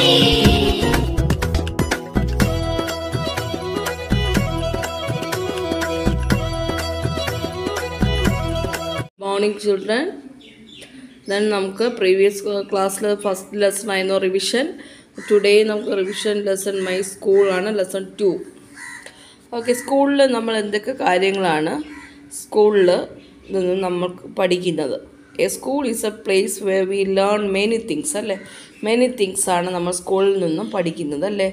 Morning children. Then namukku previous class la first lesson ayino revision. Today namukku revision lesson my school aanu lesson 2. Okay, school la nammal endokke karyangalana school la ninnu namukku padikkunnathu. A school is a place where we learn many things alle. Many things aanu nammal school il ninnum padikkunnathu alle.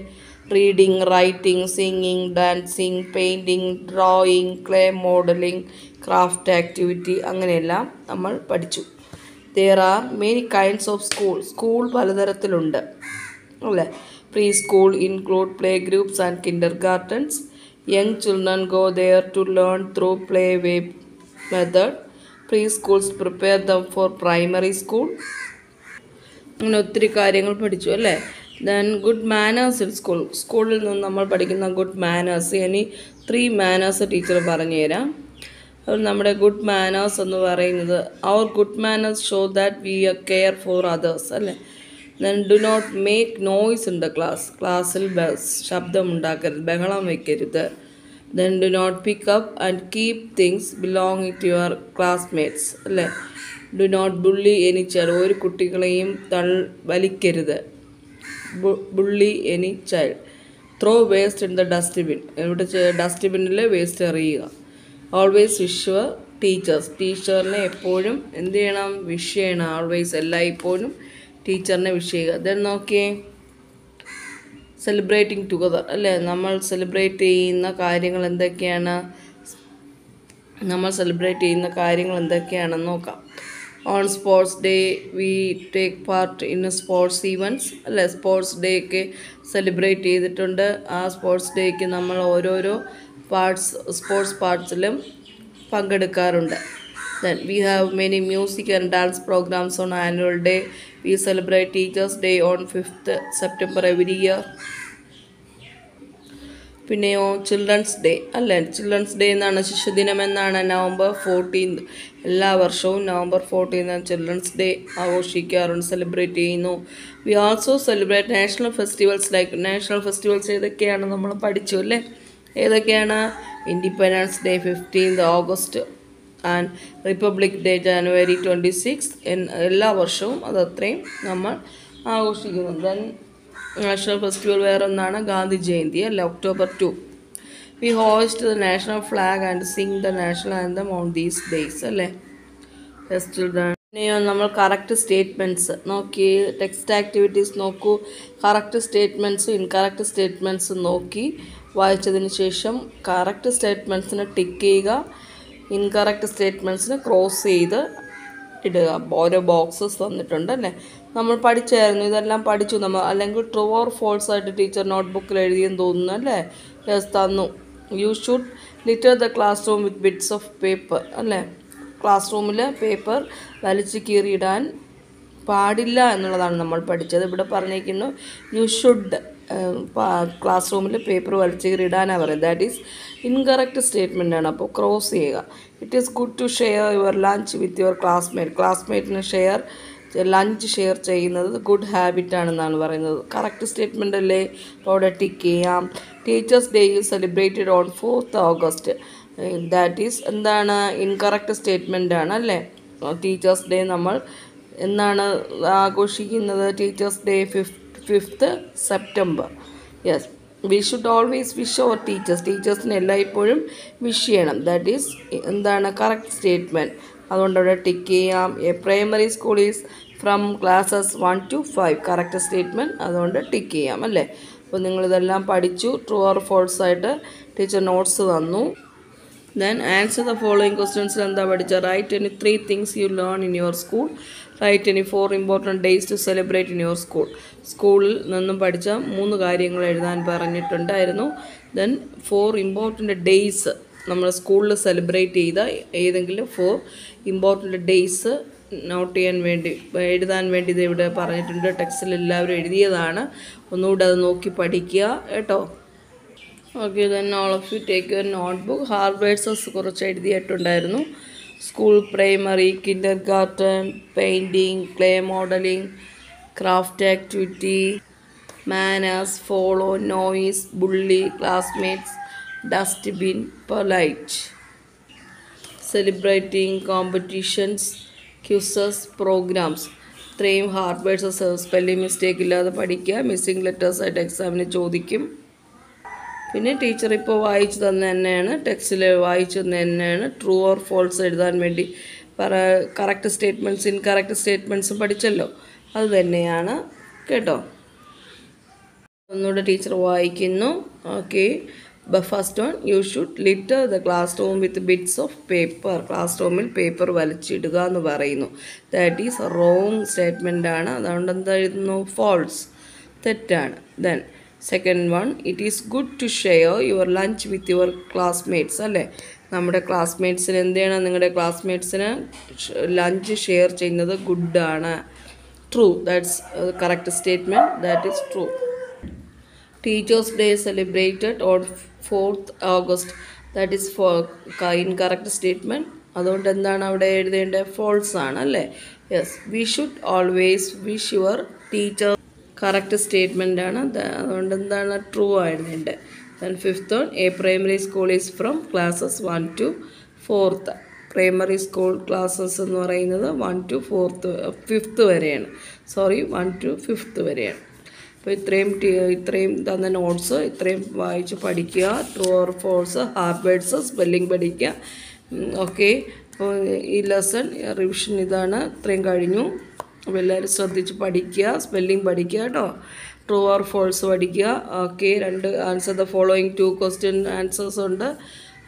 Reading, writing, singing, dancing, painting, drawing, clay modeling, craft activity അങ്ങനെയെല്ലാം നമ്മൾ പഠിച്ചു. There are many kinds of school പലതരത്തിലുണ്ട് അല്ലേ. Pre school include play groups and kindergartens. Young children go there to learn through play way method. Preschools prepare them for primary school. അങ്ങനെ ഒത്തിരി കാര്യങ്ങൾ പഠിച്ചു അല്ലേ. Then good manners in school. സ്കൂളിൽ നിന്ന് നമ്മൾ പഠിക്കുന്ന ഗുഡ് മാനേഴ്സ്. ഇനി 3 മാനേഴ്സ് ടീച്ചർ പറഞ്ഞു തരാം. നമ്മുടെ ഗുഡ് മാനേഴ്സ് എന്ന് പറയുന്നത് അവർ good manners show that we care for others അല്ലേ. Then do not make noise in the class. ക്ലാസ്സിൽ ശബ്ദം ഉണ്ടാക്കരുത്, ബഹളം വയ്ക്കരുത്. Then do not pick up and keep things belonging to your classmates അല്ലേ. Do not bully any child. ഒരു കുട്ടികളെയും വലിക്കരുത്. Bully any child. Throw waste in the dustbin. ഇവിടെ ഡസ്റ്റ്ബിന്നിൽ വേസ്റ്റ് എറിയുക. Always wish your teachers. ടീച്ചറിനെ എപ്പോഴും എന്ത് ചെയ്യണം? വിഷ് ചെയ്യണം. ഓൾവേസ് എല്ലായ്പ്പോഴും ടീച്ചറിനെ വിഷ് ചെയ്യുക. ദെൻ നോക്കിയേ, സെലിബ്രേറ്റിംഗ് ടുഗദർ അല്ലേ. നമ്മൾ സെലിബ്രേറ്റ് ചെയ്യുന്ന കാര്യങ്ങൾ എന്തൊക്കെയാണെന്ന് നോക്കാം. On sports day we take part in sports events അല്ലേ. സ്പോർട്സ് ഡേക്ക് സെലിബ്രേറ്റ് ചെയ്തിട്ടുണ്ട്. ആ സ്പോർട്സ് ഡേക്ക് നമ്മൾ ഓരോരോ സ്പോർട്സ് പാർട്സിലും പങ്കെടുക്കാറുണ്ട്. Then we have many music and dance programs on annual day. We celebrate Teachers Day on 5th September every year. പിന്നെയോ children's day അല്ലേ. Children's day എന്നാണ്, ശിശുദിനം എന്നാണ്, November 14th. എല്ലാ വർഷവും November 14th ചിൽഡ്രൻസ് ഡേ ആഘോഷിക്കാറുണ്ട്, celebrate ചെയ്യുന്നു. V also celebrate national festivals like. National festivals ഏതൊക്കെയാണ് നമ്മൾ പഠിച്ചു അല്ലേ. ഏതൊക്കെയാണ്? Independence day 15th August and republic day January 26th. എല്ലാ വർഷവും അതത്രയും നമ്മൾ ആഘോഷിക്കുന്നു. ദെൻ നാഷണൽ ഫെസ്റ്റിവൽ വേറെ ഒന്നാണ് ഗാന്ധി ജയന്തി അല്ല, October 2. We hoist the national flag and sing the national anthem on these days അല്ലേ. പിന്നെയോ നമ്മൾ കറക്റ്റ് സ്റ്റേറ്റ്മെൻറ്റ്സ് നോക്കി. ടെക്സ്റ്റ് ആക്ടിവിറ്റീസ് നോക്കൂ. കറക്റ്റ് സ്റ്റേറ്റ്മെൻറ്റ്സും ഇൻകറക്റ്റ് സ്റ്റേറ്റ്മെൻറ്റ്സും നോക്കി വായിച്ചതിന് ശേഷം കറക്റ്റ് സ്റ്റേറ്റ്മെൻറ്റ്സിന് ടിക്ക് ചെയ്യുക, ഇൻകറക്റ്റ് സ്റ്റേറ്റ്മെൻറ്റ്സിന് ക്രോസ് ചെയ്ത് ഇടുക. ഓരോ ബോക്സസ് തന്നിട്ടുണ്ട് അല്ലേ. നമ്മൾ പഠിച്ചായിരുന്നു, ഇതെല്ലാം പഠിച്ചു നമ്മൾ. അല്ലെങ്കിൽ ട്രൂ ഓർ ഫോൾസ് ആയിട്ട് ടീച്ചർ നോട്ട്ബുക്കിൽ എഴുതിയെന്ന് തോന്നുന്നു അല്ലേ. തന്നു. You should litre the class room with bits of paper അല്ലേ. ക്ലാസ് റൂമിൽ പേപ്പർ വലിച്ചു കീറിയിടാൻ പാടില്ല എന്നുള്ളതാണ് നമ്മൾ പഠിച്ചത്. ഇവിടെ പറഞ്ഞിരിക്കുന്നു യു ഷുഡ് ക്ലാസ് റൂമിൽ പേപ്പർ വലിച്ചു കീറിയിടാനാണ് പറയുന്നത്. ദാറ്റ് ഈസ് ഇൻകറക്റ്റ് സ്റ്റേറ്റ്മെൻ്റ് ആണ്. അപ്പോൾ ക്രോസ് ചെയ്യുക. It is good to share your lunch with your classmate. ക്ലാസ്മേറ്റിന് ലഞ്ച് ഷെയർ ചെയ്യുന്നത് ഗുഡ് ഹാബിറ്റ് ആണെന്നാണ് പറയുന്നത്. കറക്റ്റ് സ്റ്റേറ്റ്മെൻ്റ് അല്ലേ. അവിടെ ടിക്ക് ചെയ്യാം. Teachers day is celebrated on 4th August. That is എന്താണ്? ഇൻകറക്റ്റ് സ്റ്റേറ്റ്മെൻ്റ് ആണ് അല്ലേ. ടീച്ചേഴ്സ് ഡേ നമ്മൾ എന്നാണ് ആഘോഷിക്കുന്നത്? Teachers day 5th September. Yes, we should always wish our teachers. ടീച്ചേഴ്സിന് എല്ലായ്പ്പോഴും വിഷ് ചെയ്യണം. ദാറ്റ് ഈസ് എന്താണ്? Correct statement. അതുകൊണ്ട് അവിടെ ടിക്ക് ചെയ്യാം. A primary school is from classes 1 to 5. Correct statement, അതുകൊണ്ട് ടിക്ക് ചെയ്യാം അല്ലേ. അപ്പോൾ നിങ്ങളിതെല്ലാം പഠിച്ചു. ട്രൂ ഓർ ഫോൾസ് ആയിട്ട് ടീച്ചർ നോട്ട്സ് തന്നു. ദെൻ ആൻസർ ദ ഫോളോയിങ് ക്വസ്റ്റ്യൻസിൽ എന്താ പഠിച്ച? Write any 3 things you learn in your school. Write any 4 important days to celebrate in your school. സ്കൂളിൽ നിന്നും പഠിച്ച 3 കാര്യങ്ങൾ എഴുതാൻ പറഞ്ഞിട്ടുണ്ടായിരുന്നു. ദെൻ 4 important days നമ്മൾ സ്കൂളിൽ സെലിബ്രേറ്റ് ചെയ്ത ഏതെങ്കിലും 4 important days നോട്ട് ചെയ്യാൻ വേണ്ടി എഴുതാൻ വേണ്ടി ഇത് ഇവിടെ പറഞ്ഞിട്ടുണ്ട്. ടെക്സ്റ്റിൽ എല്ലാവരും എഴുതിയതാണ്. ഒന്നുകൂടെ അത് നോക്കി പഠിക്കുക കേട്ടോ. Okay, then all of you take your notebook. Hard words കുറച്ച് എഴുതിയിട്ടുണ്ടായിരുന്നു. School, primary, kindergarten, painting, clay modelling, craft activity, manners, follow, noise, bully, classmates, dustbin, polite. Celebrating competitions, quizzes, programs. ഇത്രയും ഹാർഡ് വേർഡ്സ് സ്പെല്ലിംഗ് മിസ്റ്റേക്ക് ഇല്ലാതെ പഠിക്കുക. Missing letters ആയിട്ട് എക്സാമിന് ചോദിക്കും. പിന്നെ teacher ഇപ്പോൾ വായിച്ചു തന്നെ തന്നെയാണ്, ടെക്സ്റ്റിൽ വായിച്ചു തന്നെ തന്നെയാണ് ട്രൂ ഓർ ഫോൾസ് എഴുതാൻ വേണ്ടി കറക്റ്റ് സ്റ്റേറ്റ്മെൻറ്റ്സ് ഇൻകറക്റ്റ് സ്റ്റേറ്റ്മെൻറ്റ്സും പഠിച്ചല്ലോ, അത് തന്നെയാണ് കേട്ടോ. ഒന്നുകൂടെ ടീച്ചർ വായിക്കുന്നു. Okay. First one, you should litre the class room with bits of paper. Class റൂമിൽ പേപ്പർ വലിച്ചിടുക എന്ന് പറയുന്നു. ദാറ്റ് ഈസ് റോങ് സ്റ്റേറ്റ്മെൻ്റ് ആണ്. അതുകൊണ്ട് എന്താ എഴുതുന്നു? ഫോൾസ്, തെറ്റാണ്. Then second one, it is good to share your lunch with your classmates. അല്ലേ, നമ്മുടെ ക്ലാസ്മേറ്റ്സിന് എന്ത് ചെയ്യണം? നിങ്ങളുടെ ക്ലാസ്മേറ്റ്സിന് ലഞ്ച് ഷെയർ ചെയ്യുന്നത് ഗുഡാണ്. True, that's correct statement, that is true. Teachers' Day celebrated on 4th August. That is for incorrect statement. അതുകൊണ്ട് എന്താണ് അവിടെ എഴുതേണ്ടത്? ഫോൾസ് ആണ് അല്ലേ? Yes, we should always wish your teacher. Correct statement ആണ്. അതുകൊണ്ട് എന്താണ്? ട്രൂ ആയിരുന്നുണ്ട്. Then fifth one, a primary school is from classes 1 to 4th. Primary school classes എന്ന് പറയുന്നത് 1 to 5th വരെയാണ്. 1 to 5th വരെയാണ്. അപ്പോൾ ഇത്രയും തന്ന നോട്ട്സ് ഇത്രയും വായിച്ച് പഠിക്കുക. True or false, hard words, spelling പഠിക്കുക. ഓക്കെ. അപ്പോൾ ഈ ലെസൺ റിവിഷൻ ഇതാണ്. ഇത്രയും കഴിഞ്ഞു. അപ്പോൾ എല്ലാവരും ശ്രദ്ധിച്ച് പഠിക്കുക, സ്പെല്ലിംഗ് പഠിക്കുക കേട്ടോ. ട്രൂ ഓർ ഫോൾസ് പഠിക്കുക. Okay. 2 answer the following 2 question answers ഉണ്ട്.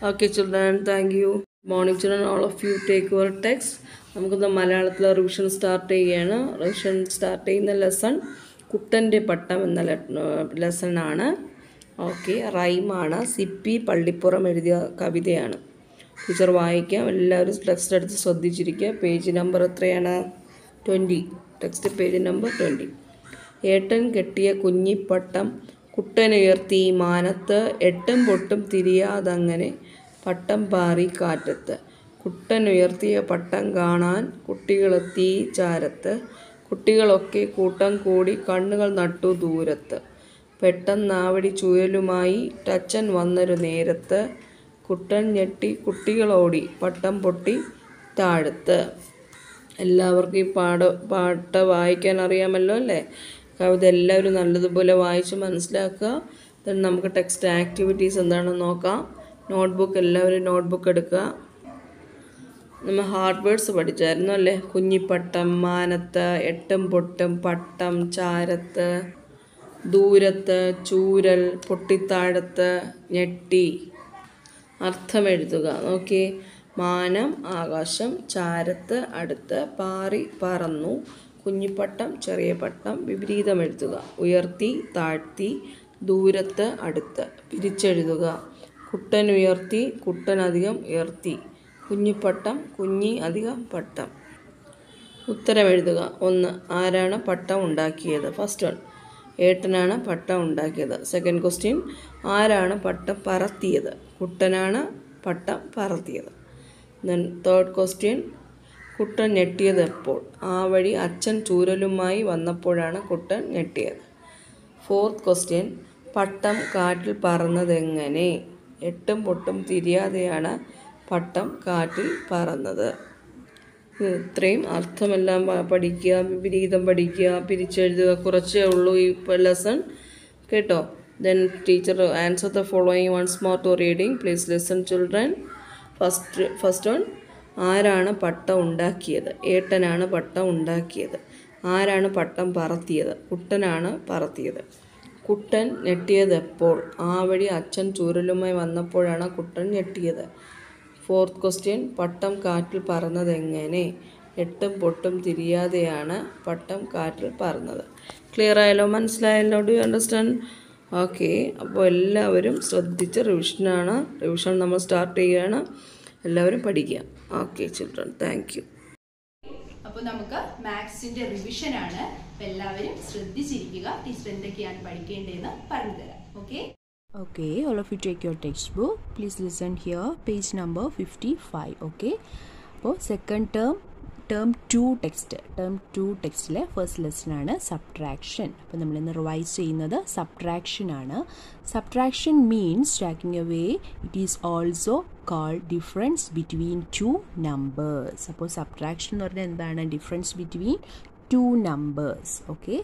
Okay children, thank you. Morning children, all of you take your text. നമുക്കിന്ന് മലയാളത്തിൽ റിവിഷൻ സ്റ്റാർട്ട് ചെയ്യുകയാണ്. റിവിഷൻ സ്റ്റാർട്ട് ചെയ്യുന്ന ലെസൺ കുട്ടൻ്റെ പട്ടം എന്ന ലെസണാണ്. ഓക്കെ. റൈമാണ്. സിപ്പി പള്ളിപ്പുറം എഴുതിയ കവിതയാണ്. ടീച്ചർ വായിക്കാം. എല്ലാവരും ടെക്സ്റ്റ് എടുത്ത് ശ്രദ്ധിച്ചിരിക്കുക. പേജ് നമ്പർ എത്രയാണ്? 20. Text page number 20. ഏട്ടൻ കെട്ടിയ കുഞ്ഞിപ്പട്ടം കുട്ടനുയർത്തി മാനത്ത്, എട്ടും പൊട്ടും തിരിയാതങ്ങനെ പട്ടം പാറി കാറ്റത്ത്. കുട്ടനുയർത്തിയ പട്ടം കാണാൻ കുട്ടികളെത്തി ചാരത്ത്. കുട്ടികളൊക്കെ കൂട്ടം കൂടി കണ്ണുകൾ നട്ടു ദൂരത്ത്. പെട്ടെന്നാവടി ചുഴലുമായി ടച്ചൻ വന്നൊരു നേരത്ത്. കുട്ടൻ ഞെട്ടി കുട്ടികളോടി പട്ടം പൊട്ടി താഴത്ത്. എല്ലാവർക്കും ഈ പാട്ട് വായിക്കാൻ അറിയാമല്ലോ അല്ലേ? കവിത എല്ലാവരും നല്ലതുപോലെ വായിച്ച് മനസ്സിലാക്കുക. then നമുക്ക് ടെക്സ്റ്റ് ആക്ടിവിറ്റീസ് എന്താണെന്ന് നോക്കാം. നോട്ട്ബുക്ക്, എല്ലാവരും നോട്ട്ബുക്ക് എടുക്കുക. നമ്മൾ ഹാർഡ് വേർഡ്സ് പഠിച്ചായിരുന്നു അല്ലേ? കുഞ്ഞിപ്പട്ടം, മാനത്ത്, എട്ടും പൊട്ടും, പട്ടം, ചാരത്ത്, ദൂരത്ത്, ചൂരൽ, പൊട്ടിത്താഴത്ത്, ഞെട്ടി. അർത്ഥം എഴുതുക. ഓക്കെ. മാനം ആകാശം, ചാരത്ത് അടുത്ത്, പാറി പറന്നു, കുഞ്ഞിപ്പട്ടം ചെറിയ പട്ടം. വിപരീതം എഴുതുക. ഉയർത്തി താഴ്ത്തി, ദൂരത്ത് അടുത്ത്. പിരിച്ചെഴുതുക. കുട്ടൻ ഉയർത്തി, കുട്ടൻ അധികം ഉയർത്തി. കുഞ്ഞിപ്പട്ടം, കുഞ്ഞി അധികം പട്ടം. ഉത്തരം എഴുതുക. 1, ആരാണ് പട്ടം ഉണ്ടാക്കിയത്? ഫസ്റ്റ് വൺ, ഏട്ടനാണ് പട്ടം ഉണ്ടാക്കിയത്. സെക്കൻഡ് ക്വസ്റ്റ്യൻ, ആരാണ് പട്ടം പറത്തിയത്? കുട്ടനാണ് പട്ടം പറത്തിയത്. ദെൻ തേർഡ് ക്വസ്റ്റ്യൻ, കുട്ടൻ ഞെട്ടിയത് എപ്പോൾ? ആ വഴി അച്ഛൻ ചൂരലുമായി വന്നപ്പോഴാണ് കുട്ടൻ ഞെട്ടിയത്. ഫോർത്ത് ക്വസ്റ്റ്യൻ, പട്ടം കാറ്റിൽ പറന്നതെങ്ങനെ? എട്ടും പൊട്ടും തിരിയാതെയാണ് പട്ടം കാറ്റിൽ പറന്നത്. ഇത്രയും അർത്ഥമെല്ലാം പഠിക്കുക, വിപരീതം പഠിക്കുക, പിരിച്ചെഴുതുക. കുറച്ചേ ഉള്ളൂ ഈ ലെസൺ കേട്ടോ. Then teacher answer the following once more to reading. Please listen children. First one, ആരാണ് പട്ടം ഉണ്ടാക്കിയത്? ഏട്ടനാണ് പട്ടം ഉണ്ടാക്കിയത്. ആരാണ് പട്ടം പറത്തിയത്? കുട്ടനാണ് പറത്തിയത്. കുട്ടൻ ഞെട്ടിയത് എപ്പോൾ? ആ വഴി അച്ഛൻ ചൂരലുമായി വന്നപ്പോഴാണ് കുട്ടൻ ഞെട്ടിയത്. ഫോർത്ത് ക്വസ്റ്റ്യൻ, പട്ടം കാറ്റിൽ പറന്നതെങ്ങനെ? എട്ടും പൊട്ടും തിരിയാതെയാണ് പട്ടം കാറ്റിൽ പറന്നത്. ക്ലിയർ ആയല്ലോ? മനസ്സിലായല്ലോ? Do you understand? ഓക്കെ. അപ്പോൾ എല്ലാവരും ശ്രദ്ധിച്ച് റിവിഷൻ നമ്മൾ സ്റ്റാർട്ട് ചെയ്യുകയാണ്. എല്ലാവരും പഠിക്കുക. Okay children, thank U. അപ്പോൾ നമുക്ക് മാത്സിന്റെ റിവിഷൻ ആണ്. അപ്പോൾ എല്ലാവരും ശ്രദ്ധിച്ചിരിക്കുക. ടീച്ചർ എന്തൊക്കെയാണ് പഠിക്കേണ്ടതെന്ന് പറഞ്ഞു തരാം. Okay. Okay, all of you take your textbook. Please listen here, page number 55. Okay. So second term term 2 ടെക്സ്റ്റിലെ first ലെസനാണ് subtraction. അപ്പോൾ നമ്മളിന്ന് റിവൈസ് ചെയ്യുന്നത് സബ്ട്രാക്ഷൻ ആണ്. Subtraction means taking away. It is also called difference between two numbers. അപ്പോൾ subtraction എന്ന് പറഞ്ഞാൽ എന്താണ്? Difference between two numbers. Okay,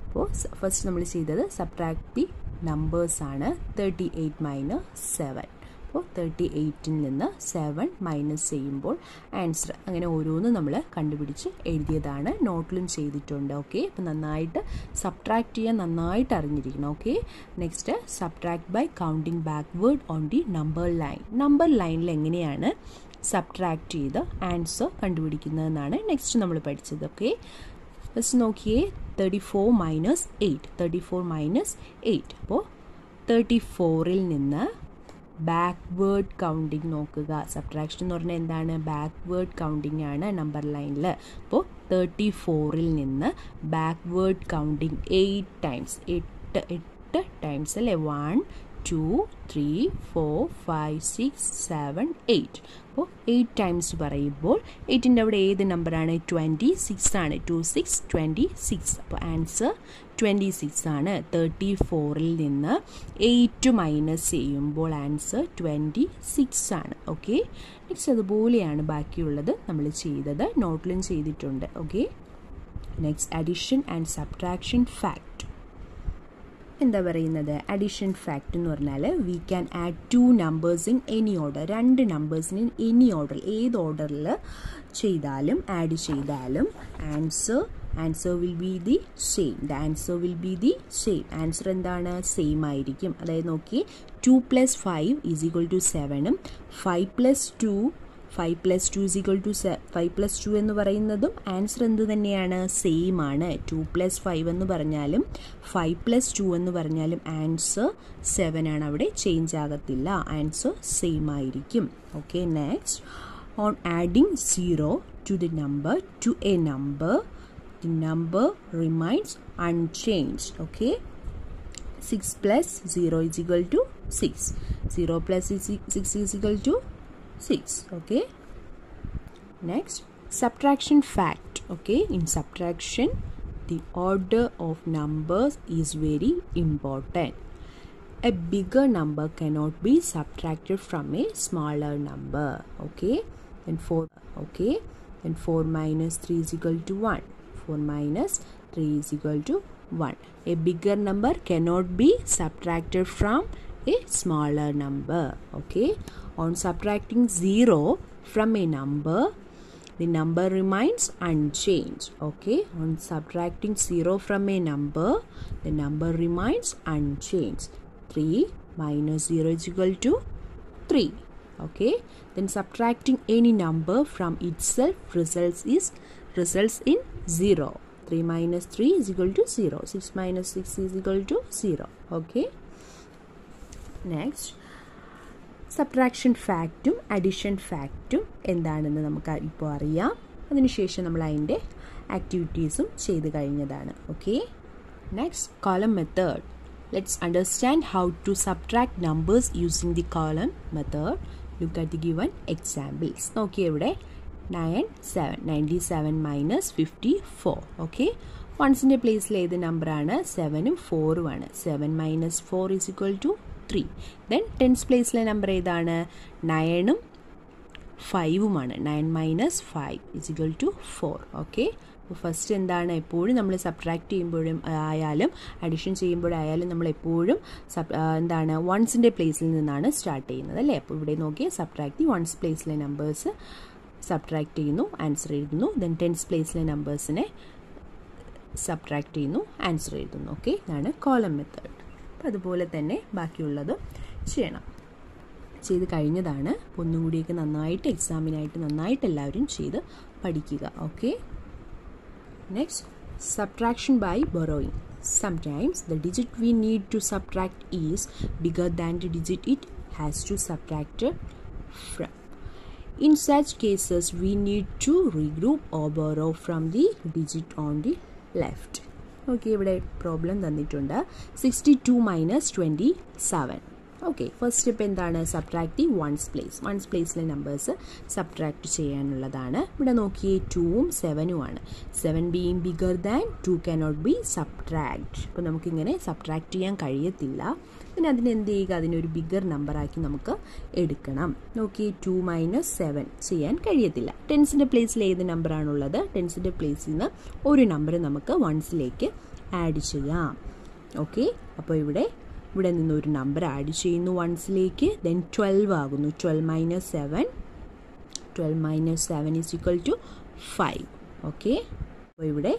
അപ്പോൾ first നമ്മൾ ചെയ്തത് സബ്ട്രാക്ട് ദി നമ്പേഴ്സ് ആണ്. 38 - 7. അപ്പോൾ 38ൽ നിന്ന് 7 മൈനസ് ചെയ്യുമ്പോൾ ആൻസർ. അങ്ങനെ ഓരോന്നും നമ്മൾ കണ്ടുപിടിച്ച് എഴുതിയതാണ്. നോട്ടിലും ചെയ്തിട്ടുണ്ട്. ഓക്കെ, അപ്പോൾ നന്നായിട്ട് സബ്ട്രാക്ട് ചെയ്യാൻ നന്നായിട്ട് അറിഞ്ഞിരിക്കണം. Okay, next subtract by counting backward on the number line. Number ലൈനിൽ എങ്ങനെയാണ് സബ്ട്രാക്ട് ചെയ്ത് ആൻസർ കണ്ടുപിടിക്കുന്നതെന്നാണ് നെക്സ്റ്റ് നമ്മൾ പഠിച്ചത്. ഓക്കെ, ഫസ്റ്റ് നോക്കിയേ. 34 - 8. 34 - 8. അപ്പോൾ 34ൽ നിന്ന് ബാക്ക്വേർഡ് കൗണ്ടിങ് നോക്കുക. സബ്ട്രാക്ഷൻ എന്ന് പറഞ്ഞാൽ എന്താണ്? ബാക്ക്വേർഡ് കൗണ്ടിങ് ആണ് നമ്പർ ലൈനിൽ. അപ്പോൾ 34ൽ നിന്ന് ബാക്ക്വേർഡ് കൗണ്ടിങ് 8 ടൈംസ്. 8 ടൈംസ് അല്ലേ? 1 2 3 4 5 6 7 8. അപ്പോൾ 8 ടൈംസ് പറയുമ്പോൾ 8ൻ്റെ അവിടെ ഏത് നമ്പറാണ്? 26 ആണ്. 26 26. അപ്പോൾ ആൻസർ 26 ആണ്. 34ൽ നിന്ന് 8 മൈനസ് ചെയ്യുമ്പോൾ ആൻസർ 26 ആണ്. ഓക്കെ, നെക്സ്റ്റ് അതുപോലെയാണ് ബാക്കിയുള്ളത് നമ്മൾ ചെയ്തത്. നോട്ടിലും ചെയ്തിട്ടുണ്ട്. Okay, next addition and subtraction fact. എന്താ പറയുന്നത്? അഡീഷൻ ഫാക്റ്റ് എന്ന് പറഞ്ഞാൽ we can add 2 numbers in any order. 2 നമ്പേഴ്സിന് എനി ഓർഡർ, ഏത് ഓർഡറിൽ ചെയ്താലും ആഡ് ചെയ്താലും answer will be the same. The answer will be the same. Answer എന്താണ്? സെയിം ആയിരിക്കും. അതായത് നോക്കി, 2 + 5 = 7ഉം 5 + 2 എന്ന് പറയുന്നതും ആൻസർ എന്ത് തന്നെയാണ്? സെയിം ആണ്. 2 + 5 എന്ന് പറഞ്ഞാലും 5 + 2 എന്ന് പറഞ്ഞാലും ആൻസർ 7 ആണ്. അവിടെ ചേഞ്ച് ആകത്തില്ല. ആൻസർ സെയിം ആയിരിക്കും. Okay, next on adding 0 to the number the number remains unchanged. Okay, 6 + 0 = 6. 0 + 6 = 6. Okay, next subtraction fact. Okay, in subtraction the order of numbers is very important. A bigger number cannot be subtracted from a smaller number. Okay, then 4 - 3 = 1. 4 - 3 = 1. A bigger number cannot be subtracted from a smaller number. Okay, on subtracting 0 from a number, the number remains unchanged. Okay, on subtracting 0 from a number, the number remains unchanged. 3 - 0 = 3. Okay, then subtracting any number from itself results in 0. 3 - 3 = 0. 6 - 6 = 0. Okay, next subtraction ഫാക്റ്റും addition ഫാക്റ്റും എന്താണെന്ന് നമുക്ക് ഇപ്പോൾ അറിയാം. അതിനുശേഷം നമ്മൾ അതിൻ്റെ ആക്ടിവിറ്റീസും ചെയ്ത് കഴിഞ്ഞതാണ്. Okay, next column method. Let's understand how to subtract numbers using the column method. Look at the given examples. നോക്കിയേ ഇവിടെ 97 - 54. ഓക്കെ, വൺസിൻ്റെ പ്ലേസിൽ ഏത് നമ്പറാണ്? 7ഉം 4ഉം ആണ്. 7 - 4 = 3. ദെൻ ടെൻസ് പ്ലേസിലെ നമ്പർ ഏതാണ്? 9ഉം 5ഉമാണ്. 9 - 5 = 4. ഓക്കെ, അപ്പോൾ ഫസ്റ്റ് എന്താണ്? എപ്പോഴും നമ്മൾ സബ്ട്രാക്ട് ചെയ്യുമ്പോഴും ആയാലും അഡിഷൻ ചെയ്യുമ്പോഴായാലും നമ്മൾ എപ്പോഴും എന്താണ്? വൺസിൻ്റെ പ്ലേസിൽ നിന്നാണ് സ്റ്റാർട്ട് ചെയ്യുന്നത് അല്ലേ? അപ്പോൾ ഇവിടെ നോക്കിയാൽ സബ്ട്രാക്ട് ദി വൺസ് പ്ലേസിലെ നമ്പേഴ്സ് സബ്ട്രാക്ട് ചെയ്യുന്നു, ആൻസർ എഴുതുന്നു. ദെൻ ടെൻസ് പ്ലേസിലെ നമ്പേഴ്സിനെ സബ്ട്രാക്ട് ചെയ്യുന്നു, ആൻസർ എഴുതുന്നു. ഓക്കെ, ഇതാണ് കോളം മെത്തേഡ്. അപ്പോൾ അതുപോലെ തന്നെ ബാക്കിയുള്ളതും ചെയ്യണം. ചെയ്ത് കഴിഞ്ഞതാണ്. ഒന്നും കൂടിയൊക്കെ നന്നായിട്ട് എക്സാമിനായിട്ട് നന്നായിട്ട് എല്ലാവരും ചെയ്ത് പഠിക്കുക. Okay, next subtraction by borrowing. Sometimes the digit we need to subtract is bigger than the digit it has to subtract from. In such cases, we need to regroup or borrow from the digit on the left. Okay, ഇവിടെ problem തന്നിട്ടുണ്ട്. 62 - 27. Okay, first step എന്താണ്? Subtract the ones place. Ones പ്ലേസിലെ numbers subtract ചെയ്യാനുള്ളതാണ്. ഇവിടെ നോക്കിയേ 2ഉം 7ഉം ആണ്. 7 being bigger than 2 cannot be subtract. അപ്പോൾ നമുക്കിങ്ങനെ സബ്ട്രാക്ട് ചെയ്യാൻ കഴിയത്തില്ല. പിന്നെ അതിന് എന്ത് ചെയ്യുക? അതിനൊരു ബിഗർ നമ്പറാക്കി നമുക്ക് എടുക്കണം. നോക്കി 2 - 7 ചെയ്യാൻ കഴിയത്തില്ല. ടെൻസിൻ്റെ പ്ലേസിൽ ഏത് നമ്പറാണുള്ളത്? ടെൻസിൻ്റെ പ്ലേസിൽ നിന്ന് ഒരു നമ്പർ നമുക്ക് വൺസിലേക്ക് ആഡ് ചെയ്യാം. ഓക്കെ, അപ്പോൾ ഇവിടെ നിന്നൊരു നമ്പർ ആഡ് ചെയ്യുന്നു വൺസിലേക്ക്. ദെൻ 12 ആകുന്നു. 12 - 7 = 5. ഓക്കെ, അപ്പോൾ ഇവിടെ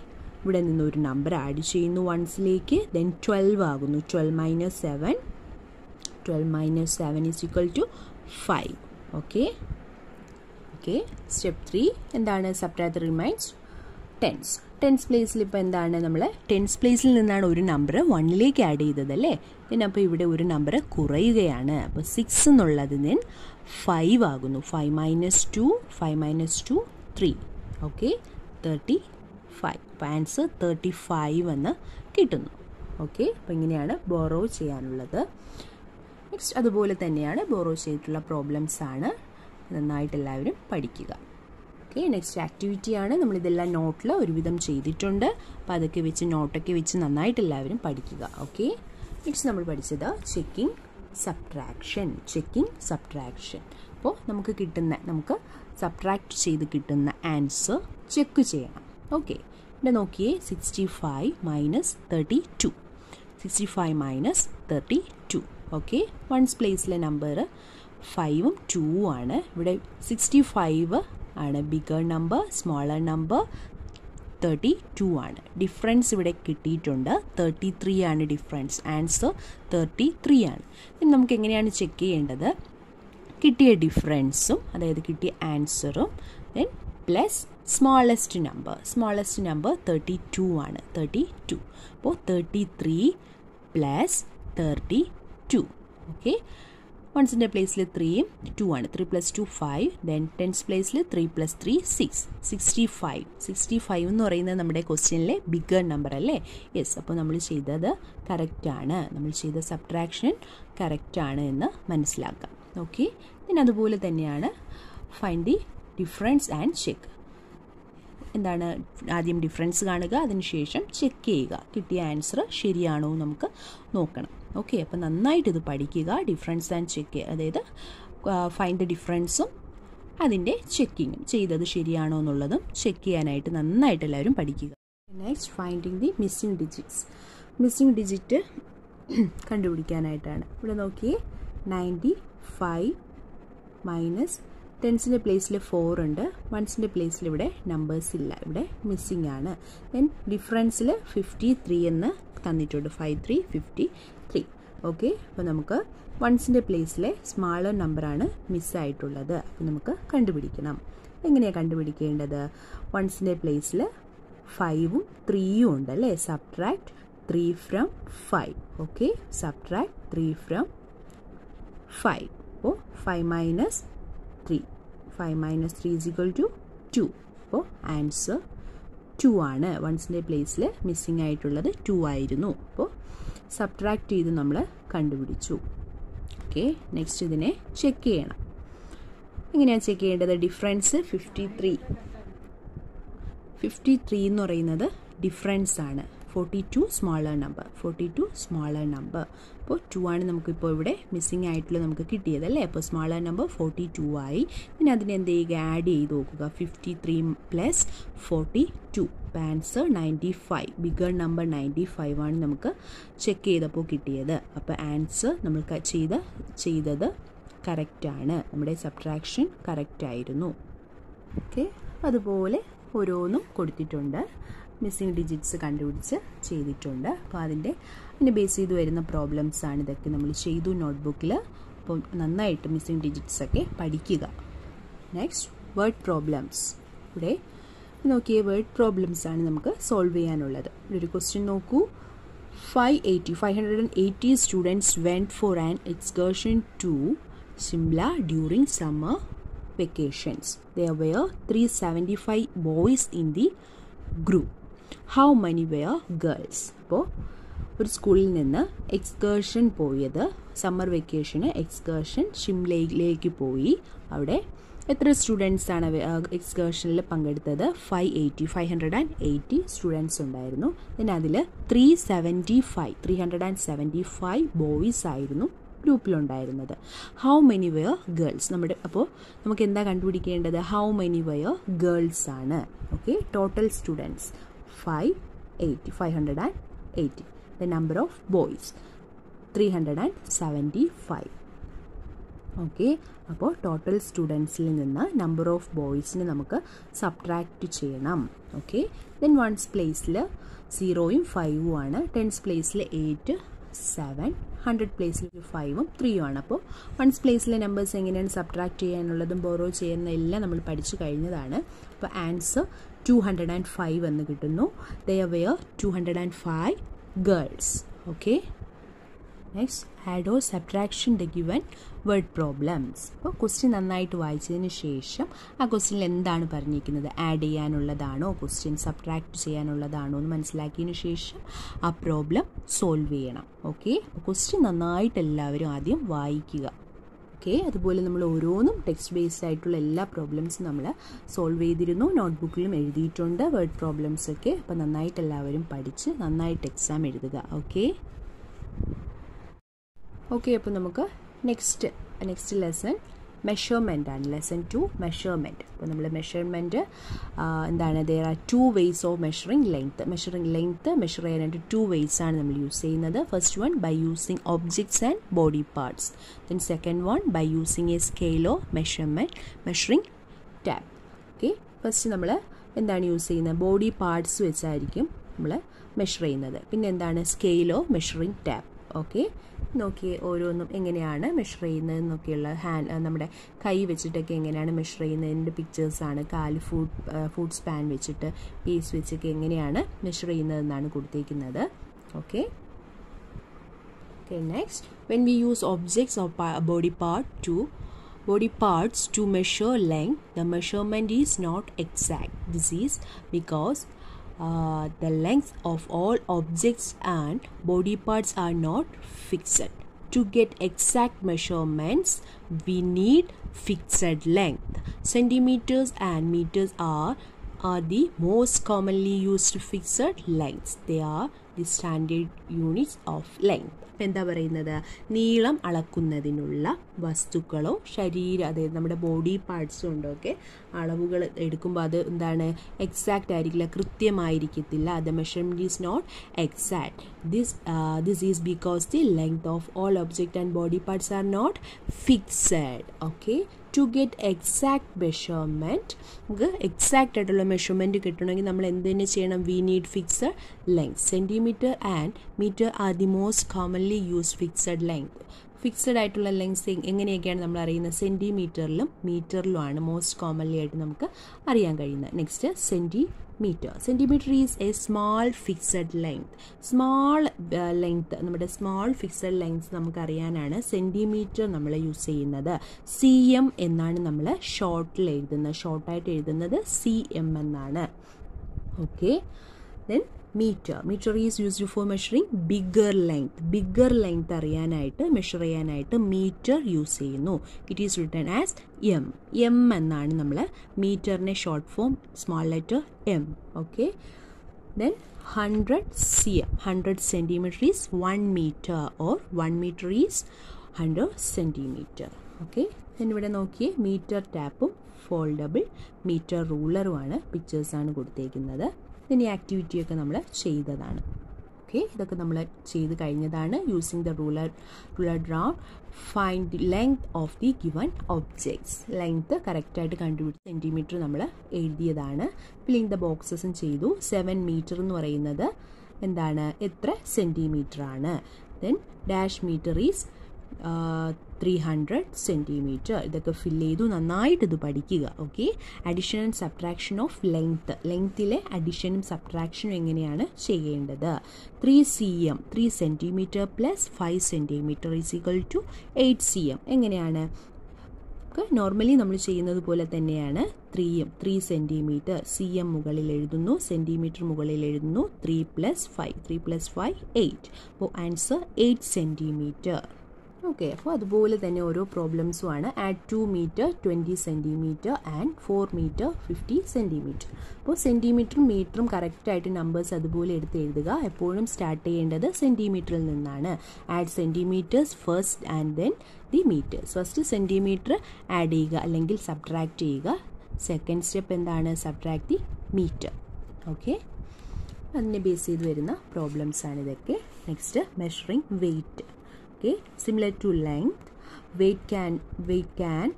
നിന്നൊരു നമ്പർ ആഡ് ചെയ്യുന്നു വൺസിലേക്ക്. ദെൻ 12 ആകുന്നു. 12 - 7 = 5. ഓക്കെ, സ്റ്റെപ്പ് 3 എന്താണ്? Subtract remains tense. ടെൻസ് പ്ലേസിൽ ഇപ്പോൾ എന്താണ്? നമ്മൾ ടെൻസ് പ്ലേസിൽ നിന്നാണ് ഒരു നമ്പർ 1ലേക്ക് ആഡ് ചെയ്തത് അല്ലേ? പിന്നെ അപ്പോൾ ഇവിടെ ഒരു നമ്പർ കുറയുകയാണ്. അപ്പോൾ 6 എന്നുള്ളതിന് 5 ആകുന്നു. 5 - 2 3. ഓക്കെ, 35. അപ്പോൾ ആൻസർ 35 എന്ന് കിട്ടുന്നു. ഓക്കെ, അപ്പോൾ ഇങ്ങനെയാണ് ബോറോ ചെയ്യാനുള്ളത്. നെക്സ്റ്റ് അതുപോലെ തന്നെയാണ് ബോറോ ചെയ്തിട്ടുള്ള പ്രോബ്ലംസ് ആണ്. നന്നായിട്ട് എല്ലാവരും പഠിക്കുക. Okay, next ആക്ടിവിറ്റിയാണ്. നമ്മളിതെല്ലാം നോട്ടിൽ ഒരുവിധം ചെയ്തിട്ടുണ്ട്. അപ്പോൾ അതൊക്കെ വെച്ച് നോട്ടൊക്കെ വെച്ച് നന്നായിട്ട് എല്ലാവരും പഠിക്കുക. ഓക്കെ, നെക്സ്റ്റ് നമ്മൾ പഠിച്ചത് ചെക്കിംഗ് സബ്ട്രാക്ഷൻ. അപ്പോൾ നമുക്ക് സബ്ട്രാക്ട് ചെയ്ത് കിട്ടുന്ന ആൻസർ ചെക്ക് ചെയ്യണം. ഓക്കെ, ഇവിടെ നോക്കിയേ 65 - 32. 65 - 32. ഓക്കെ, വൺസ് പ്ലേസിലെ നമ്പർ 5ഉം 2ഉം ആണ്. ഇവിടെ 65 ആണ് ബിഗർ നമ്പർ, സ്മോളർ നമ്പർ 32 ആണ്. ഡിഫറൻസ് ഇവിടെ കിട്ടിയിട്ടുണ്ട്. 33 ആണ് ഡിഫറൻസ്. ആൻസർ 33 ആണ്. ഇനി നമുക്ക് എങ്ങനെയാണ് ചെക്ക് ചെയ്യേണ്ടത്? കിട്ടിയ ഡിഫറൻസും അതായത് കിട്ടിയ ആൻസറും ദെൻ പ്ലസ് സ്മോളസ്റ്റ് നമ്പർ 32 ആണ്. 32. അപ്പോൾ 33 + 32. ഓക്കെ, വൺസിൻ്റെ പ്ലേസിൽ 3ഉം 2 ആണ്. 3 + 2 5. ദെൻ ടെൻസ് പ്ലേസിൽ 3 + 3 6. 65 എന്ന് പറയുന്നത് നമ്മുടെ ക്വസ്റ്റ്യനിലെ ബിഗർ നമ്പർ അല്ലേ? യെസ്, അപ്പോൾ നമ്മൾ ചെയ്തത് കറക്റ്റാണ്. നമ്മൾ ചെയ്ത സബ്ട്രാക്ഷൻ കറക്റ്റാണ് എന്ന് മനസ്സിലാക്കാം. ഓക്കെ, പിന്നെ അതുപോലെ തന്നെയാണ് find the difference and check. എന്താണ്? ആദ്യം ഡിഫറൻസ് കാണുക, അതിനുശേഷം ചെക്ക് ചെയ്യുക. കിട്ടിയ ആൻസർ ശരിയാണോ നമുക്ക് നോക്കണം. ഓക്കെ, അപ്പോൾ നന്നായിട്ട് ഇത് പഠിക്കുക. ഡിഫറൻസ് ആൻഡ് ചെക്ക്, അതായത് ഫൈൻഡ് ദ ഡിഫറൻസും അതിൻ്റെ ചെക്കിങ്ങും ചെയ്തത് ശരിയാണോ എന്നുള്ളതും ചെക്ക് ചെയ്യാനായിട്ട് നന്നായിട്ട് എല്ലാവരും പഠിക്കുക. Next finding the missing digit കണ്ടുപിടിക്കാനായിട്ടാണ്. ഇവിടെ നോക്കിയേ 95 മൈനസ് ടെൻസിൻ്റെ പ്ലേസിൽ 4 ഉണ്ട്. വൺസിൻ്റെ പ്ലേസിൽ ഇവിടെ നമ്പേഴ്സ് ഇല്ല, ഇവിടെ മിസ്സിംഗ് ആണ്. ദെൻ ഡിഫറൻസിൽ 53 എന്ന് തന്നിട്ടുണ്ട്. 53 53. ഓക്കെ, അപ്പോൾ നമുക്ക് വൺസിൻ്റെ പ്ലേസിലെ സ്മാളർ നമ്പറാണ് മിസ്സായിട്ടുള്ളത്. അപ്പോൾ നമുക്ക് കണ്ടുപിടിക്കണം. എങ്ങനെയാണ് കണ്ടുപിടിക്കേണ്ടത്? വൺസിൻ്റെ പ്ലേസിൽ 5ഉം 3ഉം ഉണ്ട് അല്ലേ? Subtract 3 from 5. Okay, subtract 3 from 5. അപ്പോൾ 5 - 3 = 2. അപ്പോൾ ആൻസർ 2 ആണ്. വൺസിൻ്റെ പ്ലേസിൽ മിസ്സിംഗ് ആയിട്ടുള്ളത് 2 ആയിരുന്നു. അപ്പോൾ സബ്ട്രാക്ട് ചെയ്ത് നമ്മൾ കണ്ടുപിടിച്ചു. ഓക്കെ, നെക്സ്റ്റ് ഇതിനെ ചെക്ക് ചെയ്യണം. എങ്ങനെയാണ് ചെക്ക് ചെയ്യേണ്ടത്? ഡിഫറൻസ് 53 എന്ന് പറയുന്നത് ഡിഫറൻസ് ആണ്. 42 സ്മോളർ നമ്പർ. അപ്പോൾ 2 ആണ് നമുക്കിപ്പോൾ ഇവിടെ മിസ്സിംഗ് ആയിട്ടുള്ള നമുക്ക് കിട്ടിയത് അല്ലേ? അപ്പോൾ സ്മോളർ നമ്പർ 42 ആയി. പിന്നെ അതിനെ എന്ത് ചെയ്യുക? ആഡ് ചെയ്ത് നോക്കുക. 53 + 42. അപ്പോൾ ആൻസർ 95. ബിഗർ നമ്പർ 95 ആണ് നമുക്ക് ചെക്ക് ചെയ്തപ്പോൾ കിട്ടിയത്. അപ്പോൾ ആൻസർ നമ്മൾ ചെയ്തത് കറക്റ്റാണ്. നമ്മുടെ സബ്ട്രാക്ഷൻ കറക്റ്റായിരുന്നു. ഓക്കെ, അതുപോലെ ഓരോന്നും കൊടുത്തിട്ടുണ്ട്. മിസ്സിംഗ് ഡിജിറ്റ്സ് കണ്ടുപിടിച്ച് ചെയ്തിട്ടുണ്ട്. അപ്പോൾ അതിനെ ബേസ് ചെയ്ത് വരുന്ന പ്രോബ്ലംസ് ആണ് ഇതൊക്കെ നമ്മൾ ചെയ്തു നോട്ട്ബുക്കിൽ. അപ്പോൾ നന്നായിട്ട് മിസ്സിംഗ് ഡിജിറ്റ്സ് ഒക്കെ പഠിക്കുക. Next word problems. ഇവിടെ നോക്കിയ വേർഡ് പ്രോബ്ലംസ് ആണ് നമുക്ക് സോൾവ് ചെയ്യാനുള്ളത്. ഒരു ക്വസ്റ്റ്യൻ നോക്കൂ. 580 students went for an excursion to Shimla during summer vacations. There were 375 boys in the group. How many were girls? അപ്പോൾ ഒരു സ്കൂളിൽ നിന്ന് എക്സ്കേർഷൻ പോയത്, സമ്മർ വെക്കേഷന് എക്സ്കേർഷൻ ഷിംലയിലേക്ക് പോയി. അവിടെ എത്ര സ്റ്റുഡൻസാണ് എക്സ്കേർഷനിൽ പങ്കെടുത്തത്? 580 സ്റ്റുഡൻസ് ഉണ്ടായിരുന്നു. പിന്നെ അതിൽ 375 ബോയ്സ് ആയിരുന്നു ഗ്രൂപ്പിലുണ്ടായിരുന്നത്. How many were girls? അപ്പോൾ നമുക്ക് എന്താ കണ്ടുപിടിക്കേണ്ടത്? ഹൗ മെനി വെയർ ഗേൾസ് ആണ്. Okay, total students 580. The number of boys 375. Okay, അപ്പോൾ ടോട്ടൽ സ്റ്റുഡൻസിൽ നിന്ന് നമ്പർ ഓഫ് ബോയ്സിന് നമുക്ക് സബ്ട്രാക്റ്റ് ചെയ്യണം. ഓക്കെ, ദെൻ വൺസ് പ്ലേസിൽ 0യും 5ഉം ആണ്. ടെൻസ് പ്ലേസിൽ 8, 7, 100 പ്ലേസിൽ 5ഉം 3ഉം ആണ്. അപ്പോൾ വൺസ് പ്ലേസിലെ നമ്പേഴ്സ് എങ്ങനെയാണ് സബ്ട്രാക്ട് ചെയ്യാനുള്ളതും ബോറോ ചെയ്യുന്ന എല്ലാം നമ്മൾ പഠിച്ചു കഴിഞ്ഞതാണ്. അപ്പോൾ ആൻസർ 205 എന്ന് കിട്ടുന്നു. There were 205 girls. Okay, next, add or subtraction the given word problems. അപ്പോൾ ക്വസ്റ്റ്യൻ നന്നായിട്ട് വായിച്ചതിന് ശേഷം ആ ക്വസ്റ്റ്യനിൽ എന്താണ് പറഞ്ഞിരിക്കുന്നത്, ആഡ് ചെയ്യാനുള്ളതാണോ ക്വസ്റ്റ്യൻ, സബ്ട്രാക്ട് ചെയ്യാനുള്ളതാണോ എന്ന് മനസ്സിലാക്കിയതിന് ശേഷം ആ പ്രോബ്ലം സോൾവ് ചെയ്യണം. ഓക്കെ, അപ്പോൾ ക്വസ്റ്റ്യൻ നന്നായിട്ട് എല്ലാവരും ആദ്യം വായിക്കുക. ഓക്കെ, അതുപോലെ നമ്മൾ ഓരോന്നും ടെക്സ്റ്റ് ബേസ്ഡ് ആയിട്ടുള്ള എല്ലാ പ്രോബ്ലംസും നമ്മൾ സോൾവ് ചെയ്തിരുന്നു, നോട്ട്ബുക്കിലും എഴുതിയിട്ടുണ്ട് വേർഡ് പ്രോബ്ലംസ് ഒക്കെ. അപ്പോൾ നന്നായിട്ട് എല്ലാവരും പഠിച്ച് നന്നായിട്ട് എക്സാം എഴുതുക. ഓക്കെ, അപ്പോൾ നമുക്ക് നെക്സ്റ്റ് ലെസൺ മെഷർമെൻ്റ് ആണ്. Lesson 2 measurement. അപ്പോൾ നമ്മൾ മെഷർമെൻറ്റ് എന്താണ്, there are 2 ways of measuring length. Measure ചെയ്യാനായിട്ട് 2 ways ആണ് നമ്മൾ യൂസ് ചെയ്യുന്നത്. First one by using objects and body parts. Then second one by using a scale of measuring tape. Okay, first നമ്മൾ എന്താണ് use ചെയ്യുന്നത്, body parts വെച്ചായിരിക്കും നമ്മൾ measure ചെയ്യുന്നത്. പിന്നെ എന്താണ്, scale of measuring tape. Okay, നോക്കിയേ ഓരോന്നും എങ്ങനെയാണ് മെഷർ ചെയ്യുന്നതെന്നൊക്കെയുള്ള നമ്മുടെ കൈ വെച്ചിട്ടൊക്കെ എങ്ങനെയാണ് മെഷർ ചെയ്യുന്നതിൻ്റെ പിക്ചേഴ്സാണ്. കാല് ഫുഡ് സ്പാൻ വെച്ചിട്ട് പേസ് വെച്ചൊക്കെ എങ്ങനെയാണ് മെഷർ ചെയ്യുന്നതെന്നാണ് കൊടുത്തേക്കുന്നത്. Okay, next, when we use objects or body parts to measure length, the measurement is not exact. This is because the length of all objects and body parts are not fixed. To get exact measurements, we need fixed length. Centimeters and meters are the most commonly used fixed lengths. They are the standard units of length. അപ്പോൾ എന്താ പറയുന്നത്, നീളം അളക്കുന്നതിനുള്ള വസ്തുക്കളോ അതായത് നമ്മുടെ body പാർട്സും ഉണ്ടൊക്കെ അളവുകൾ എടുക്കുമ്പോൾ അത് എന്താണ്, എക്സാക്റ്റ് ആയിരിക്കില്ല, കൃത്യമായിരിക്കത്തില്ല. The measurement is not exact. This is because the length of all object and body parts are not fixed. Okay, to get exact measurement, നമുക്ക് എക്സാക്റ്റ് ആയിട്ടുള്ള മെഷർമെൻറ്റ് കിട്ടണമെങ്കിൽ നമ്മൾ എന്ത് തന്നെ ചെയ്യണം, we need fixed length. Centimetre and metre are the most commonly use fixed length. Fixed ആയിട്ടുള്ള lengths എങ്ങനെയൊക്കെയാണ് നമ്മൾ അറിയുന്നത്, സെൻറ്റിമീറ്ററിലും മീറ്ററിലുമാണ് മോസ്റ്റ് കോമൺലി ആയിട്ട് നമുക്ക് അറിയാൻ കഴിയുന്നത്. Next, centimetre is A small fixed length. നമ്മുടെ സ്മാൾ ഫിക്സഡ് ലെങ്ത് നമുക്ക് അറിയാനാണ് സെൻറ്റിമീറ്റർ നമ്മൾ യൂസ് ചെയ്യുന്നത്. CM എന്നാണ് നമ്മൾ ഷോർട്ടായിട്ട് എഴുതുന്നത് CM എന്നാണ്. Okay, then meter is used for measuring bigger length. Measure ചെയ്യാനായിട്ട് മീറ്റർ യൂസ് ചെയ്യുന്നു. It is written as M എന്നാണ് നമ്മൾ മീറ്ററിനെ short form, small letter M. Okay, then 100 cm, 100 centimeter is 1 meter or 1 meter is 100 centimeter. Okay, then ഇവിടെ നോക്കിയേ metre ടാപ്പും foldable metre റൂളറുമാണ്, പിക്ചേഴ്സാണ് കൊടുത്തേക്കുന്നത്. ഇതിന് ആക്ടിവിറ്റിയൊക്കെ നമ്മൾ ചെയ്തതാണ്. ഓക്കെ, ഇതൊക്കെ നമ്മൾ ചെയ്ത് കഴിഞ്ഞതാണ്. Using the ruler round find the length of the given objects. Length കറക്റ്റായിട്ട് കണ്ടുപിടിച്ച് സെൻറ്റിമീറ്റർ നമ്മൾ എഴുതിയതാണ്. ഫില്ലിങ് ദ ബോക്സസും ചെയ്തു. 7 മീറ്റർ എന്ന് പറയുന്നത് എന്താണ്, എത്ര സെൻറ്റിമീറ്റർ ആണ്. Then dash metre is 300 centimetre. ഇതൊക്കെ ഫില്ല് ചെയ്തു. നന്നായിട്ട് ഇത് പഠിക്കുക. Okay, addition and subtraction of ലെങ്ത്തിലെ അഡീഷനും സബ്ട്രാക്ഷനും എങ്ങനെയാണ് ചെയ്യേണ്ടത്. 3 cm, 3 centimetre plus 5 centimetre is equal to 8 cm. എങ്ങനെയാണ്, നമുക്ക് നോർമലി നമ്മൾ ചെയ്യുന്നത് പോലെ തന്നെയാണ് 3 സെൻറ്റിമീറ്റർ cm മുകളിൽ എഴുതുന്നു, സെൻറ്റിമീറ്റർ മുകളിൽ എഴുതുന്നു. 3 + 5 8. അപ്പോൾ ആൻസർ 8 സെൻറ്റിമീറ്റർ. ഓക്കെ, അപ്പോൾ അതുപോലെ തന്നെ ഓരോ പ്രോബ്ലംസും ആണ്. Add 2 metre 20 centimetre and 4 metre 50 centimetre. അപ്പോൾ സെൻറ്റിമീറ്ററും മീറ്ററും കറക്റ്റായിട്ട് നമ്പേഴ്സ് അതുപോലെ എടുത്ത് എഴുതുക. എപ്പോഴും സ്റ്റാർട്ട് ചെയ്യേണ്ടത് സെൻറ്റിമീറ്ററിൽ നിന്നാണ്. Add centimetres first and then the metres. First centimetre add ചെയ്യുക അല്ലെങ്കിൽ സബ്ട്രാക്ട് ചെയ്യുക. സെക്കൻഡ് സ്റ്റെപ്പ് എന്താണ്? Subtract the metre. ഓക്കെ, അതിനെ ബേസ് ചെയ്ത് വരുന്ന പ്രോബ്ലംസ് ആണ് ഇതൊക്കെ. Next measuring weight. Okay, similar to length, weight can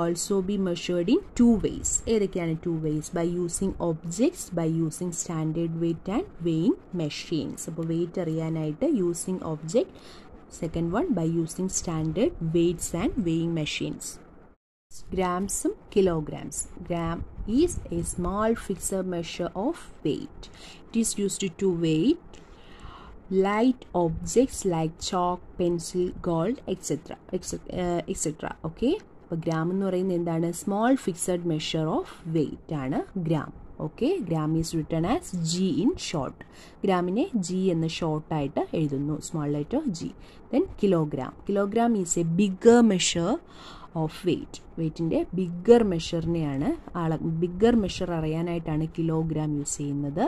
also be measured in 2 ways. ഏതൊക്കെയാണ് 2 ways? By using objects, by using standard weight and weighing machines. അപ്പോൾ weight അറിയാനായിട്ട് using object. Second one by using standard weights and weighing machines. Grams, kilograms. Gram is a small fixed measure of weight. It is used to weigh light objects like chalk, pencil, gold, etc. Okay. അപ്പോൾ gram എന്ന് പറയുന്നത് എന്താണ്? Small fixed measure of weight ആണ് gram. Okay, gram is written as G in short. ഗ്രാമിനെ G എന്ന് ഷോർട്ടായിട്ട് എഴുതുന്നു, small letter G. Then kilogram. Kilogram is a bigger measure of weight. വെയ്റ്റിൻ്റെ ബിഗ്ഗർ മെഷറിനെയാണ് ബിഗ്ഗർ മെഷർ അറിയാനായിട്ടാണ് കിലോഗ്രാം യൂസ് ചെയ്യുന്നത്.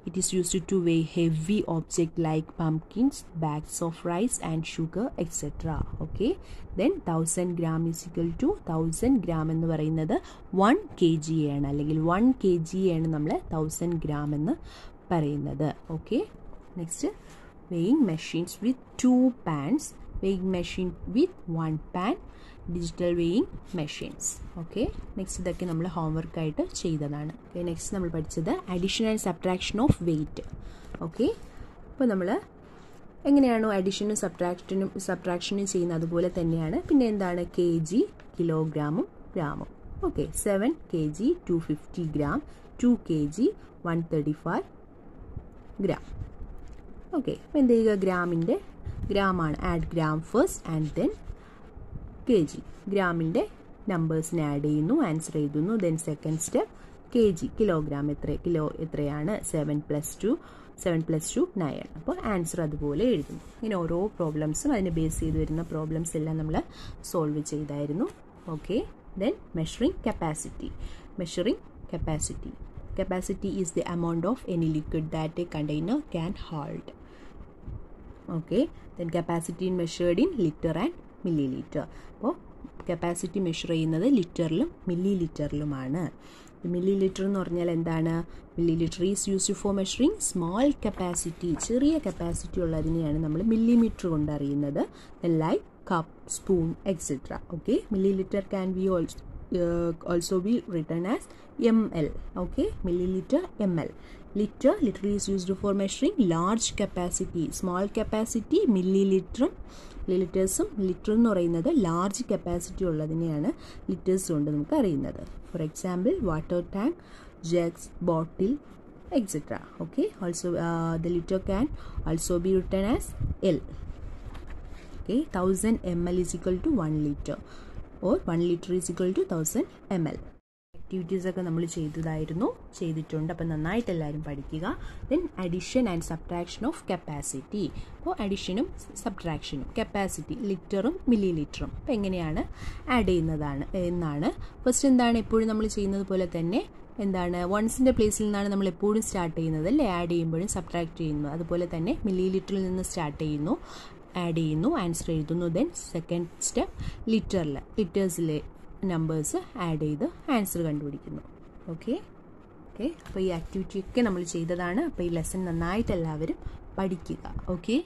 It is used to weigh heavy object like pumpkins, bags of rice and sugar etcetera. Okay, then 1000 gram is equal to 1000 gram എന്ന് പറയുന്നത് 1 kg ആണ്, അല്ലെങ്കിൽ 1 kg ആണ് നമ്മൾ 1000 ഗ്രാം എന്ന് പറയുന്നത്. Okay, next weighing machines with 2 pans, weighing machine with 1 pan, digital weighing machines. Okay, next ഇതൊക്കെ നമ്മൾ ഹോംവർക്കായിട്ട് ചെയ്തതാണ്. ഓക്കെ, നെക്സ്റ്റ് നമ്മൾ പഠിച്ചത് addition and subtraction of weight. Okay, അപ്പോൾ നമ്മൾ എങ്ങനെയാണോ അഡീഷനും സബ്ട്രാക്ഷനും ചെയ്യുന്നത് അതുപോലെ തന്നെയാണ്. പിന്നെ എന്താണ് കെ ജി, കിലോഗ്രാമും ഗ്രാമും. Okay, 7 kg 250 gram, 2 kg 135 gram. Okay, അപ്പോൾ എന്ത് ചെയ്യുക? ഗ്രാമിൻ്റെ ഗ്രാമാണ്. Add gram first and then K G. ഗ്രാമിൻ്റെ നമ്പേഴ്സിനെ ആഡ് ചെയ്യുന്നു, ആൻസർ എഴുതുന്നു. Then second step K G, kilogram എത്രയാണ്? 7 + 2 9. അപ്പോൾ ആൻസർ അതുപോലെ എഴുതുന്നു. ഇങ്ങനെ ഓരോ പ്രോബ്ലംസും അതിനെ ബേസ് ചെയ്ത് വരുന്ന പ്രോബ്ലംസ് എല്ലാം നമ്മൾ സോൾവ് ചെയ്തായിരുന്നു. Okay, then measuring capacity. Capacity is the amount of any liquid that a container can hold. Okay, then capacity measured in liter and milliliter. അപ്പോൾ കപ്പാസിറ്റി മെഷർ ചെയ്യുന്നത് ലിറ്ററിലും മില്ലി ലിറ്ററിലുമാണ്. മില്ലി ലിറ്റർ എന്ന് പറഞ്ഞാൽ എന്താണ്? Milli litre is used for measuring small capacity. ചെറിയ capacity ഉള്ളതിനെയാണ് നമ്മൾ millimetre കൊണ്ട് അറിയുന്നത്. Like cup, spoon etcetera. Okay, milli litre can be also be written as ml. Okay, milliliter, ml. Liter is used for measuring large capacity. Small capacity milliliterum, millilitersum. Liter എന്ന് പറയുന്നത് large capacity ഉള്ളതിനെയാണ് litres കൊണ്ട് നമുക്ക് അറിയുന്നത്. For example water tank, jugs, bottle etcetera. Okay, also the liter can also be written as L. Okay, 1000 ml is equal to 1 liter. or 1 liter is equal to 1000 ml. Activities ഒക്കെ നമ്മൾ ചെയ്തിട്ടുണ്ട്. അപ്പോൾ നന്നായിട്ട് എല്ലാവരും പഠിക്കുക. Then addition and subtraction of capacity. അപ്പോൾ അഡീഷനും സബ്ട്രാക്ഷനും capacity ലിറ്ററും milli ലിറ്ററും അപ്പോൾ എങ്ങനെയാണ് ആഡ് ചെയ്യുന്നതാണ് എന്നാണ്. ഫസ്റ്റ് എന്താണ്? എപ്പോഴും നമ്മൾ ചെയ്യുന്നത് പോലെ തന്നെ എന്താണ്? വൺസിൻ്റെ പ്ലേസിൽ നിന്നാണ് നമ്മൾ എപ്പോഴും സ്റ്റാർട്ട് ചെയ്യുന്നത് അല്ലേ? ആഡ് ചെയ്യുമ്പോഴും സബ്ട്രാക്ട് ചെയ്യുന്നു. അതുപോലെ തന്നെ മില്ലി ലിറ്ററിൽ നിന്ന് സ്റ്റാർട്ട് ചെയ്യുന്നു, ആഡ് ചെയ്യുന്നു, ആൻസർ എഴുതുന്നു. ദെൻ സെക്കൻഡ് സ്റ്റെപ്പ് ലിറ്റേഴ്സിലെ നമ്പേഴ്സ് ആഡ് ചെയ്ത് ആൻസർ കണ്ടുപിടിക്കുന്നു. ഓക്കെ, അപ്പോൾ ഈ ആക്ടിവിറ്റി ഒക്കെ നമ്മൾ ചെയ്തതാണ്. അപ്പോൾ ഈ ലെസൺ നന്നായിട്ട് എല്ലാവരും പഠിക്കുക. ഓക്കെ.